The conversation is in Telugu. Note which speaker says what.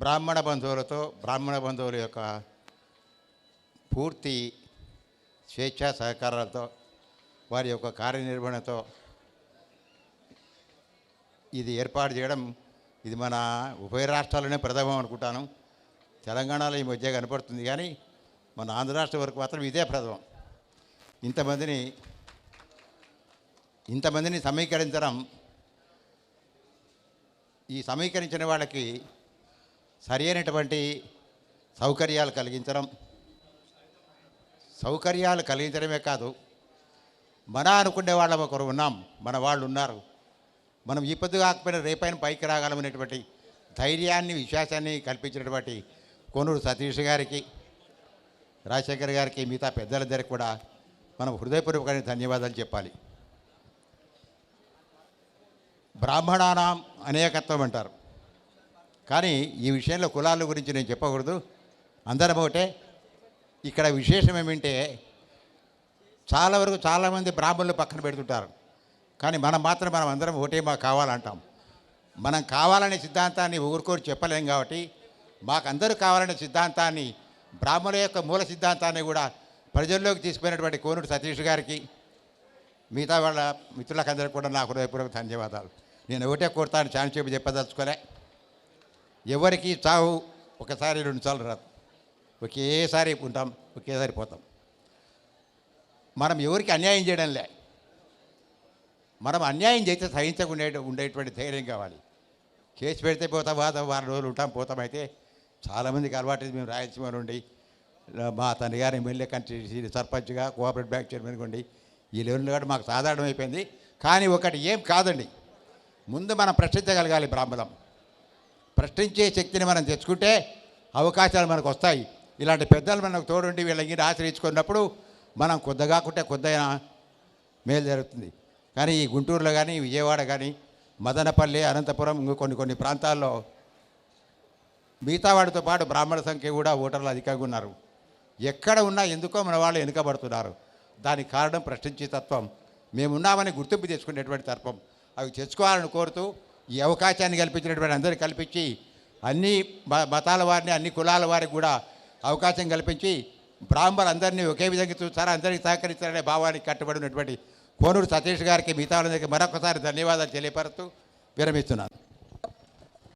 Speaker 1: బ్రాహ్మణ బంధువుల యొక్క పూర్తి స్వేచ్ఛా సహకారాలతో వారి యొక్క కార్యనిర్వహణతో ఇది ఏర్పాటు చేయడం ఇది మన ఉభయ రాష్ట్రాల్లోనే ప్రథమం అనుకుంటాను. తెలంగాణలో ఈ మధ్య కనపడుతుంది, కానీ మన ఆంధ్ర రాష్ట్రం వరకు మాత్రం ఇదే ప్రథమం. ఇంతమందిని సమీకరించడం, ఈ సమీకరించిన వాళ్ళకి సరి అయినటువంటి సౌకర్యాలు కలిగించడమే కాదు, మన అనుకునే వాళ్ళం ఒకరు ఉన్నాం, మన వాళ్ళు ఉన్నారు, మనం ఈ పొద్దు కాకపోయినా రేపైన పైకి రాగలమనేటువంటి ధైర్యాన్ని విశ్వాసాన్ని కల్పించినటువంటి కోనూరు సతీష్ గారికి, రాజశేఖర్ గారికి, మిగతా పెద్దలందరికీ కూడా మనం హృదయపూర్వకంగా ధన్యవాదాలు చెప్పాలి. బ్రాహ్మణానాం అనేకత్వం అంటారు, కానీ ఈ విషయంలో కులాల గురించి నేను చెప్పకూడదు, అందరం ఒకటే. ఇక్కడ విశేషం ఏమంటే చాలామంది బ్రాహ్మణులు పక్కన పెడుతుంటారు, కానీ మనం అందరం ఒకటే మాకు కావాలంటాం. మనం కావాలనే సిద్ధాంతాన్ని ఊరుకోరు చెప్పలేం కాబట్టి మాకందరూ కావాలనే సిద్ధాంతాన్ని, బ్రాహ్మణుల యొక్క మూల సిద్ధాంతాన్ని కూడా ప్రజల్లోకి తీసుకుపోయినటువంటి కోనూరు సతీష్ గారికి, మిగతా వాళ్ళ మిత్రులకందరికీ కూడా నా హృదయపూర్వక ధన్యవాదాలు. నేను ఒకటే కోరుతాను, ఛాన్స్ చెప్పి చెప్పదలుచుకోలే. ఎవరికి చావు ఒకసారి 2 సార్లు రాదు, ఒకేసారి ఉంటాం, ఒకేసారి పోతాం. మనం ఎవరికి అన్యాయం చేయడంలే, మనం అన్యాయం చేస్తే సహించకుండా ఉండేటువంటి ధైర్యం కావాలి. కేసు పెడితే పోతాం, వారం రోజులు ఉంటాం, పోతాం. అయితే చాలామందికి అలవాటు. మేము రాయలసీమ నుండి మా తండ్రి గారు ఎమ్మెల్యే కంట్రీ సర్పంచ్గా, కోఆపరేటివ్ బ్యాంక్ చైర్మన్గా ఉండి ఈ లెవెల్లో కూడా మాకు సాధారణం అయిపోయింది. కానీ ఒకటి ఏం కాదండి, ముందు మనం ప్రశ్నించగలగాలి. బ్రాహ్మణం ప్రశ్నించే శక్తిని మనం తెచ్చుకుంటే అవకాశాలు మనకు వస్తాయి. ఇలాంటి పెద్దలు మనకు తోడుండి వీళ్ళకి ఆశ్రయించుకున్నప్పుడు మనం కొద్దిగా మేలు జరుగుతుంది. కానీ ఈ గుంటూరులో కానీ, విజయవాడ కానీ, మదనపల్లి, అనంతపురం, కొన్ని ప్రాంతాల్లో మిగతా వాడితో పాటు బ్రాహ్మణ సంఖ్య కూడా ఓటర్లు అధికంగా ఉన్నారు. ఎక్కడ ఉన్నా ఎందుకో మన వాళ్ళు వెనుకబడుతున్నారు. దానికి కారణం ప్రశ్నించే తత్వం, మేమున్నామని గుర్తింపు తెచ్చుకునేటువంటి తత్వం. అవి తెచ్చుకోవాలని కోరుతూ ఈ అవకాశాన్ని కల్పించినటువంటి అందరికీ కల్పించి, అన్ని మతాల వారిని, అన్ని కులాల వారికి కూడా అవకాశం కల్పించి బ్రాహ్మణులందరినీ ఒకే విధంగా చూస్తారా, అందరికీ సహకరిస్తారనే భావానికి కట్టుబడినటువంటి కోనూరు సతీష్ గారికి, మిగతా వాళ్ళందరికీ మరొకసారి ధన్యవాదాలు తెలియపరుస్తూ విరమిస్తున్నాను.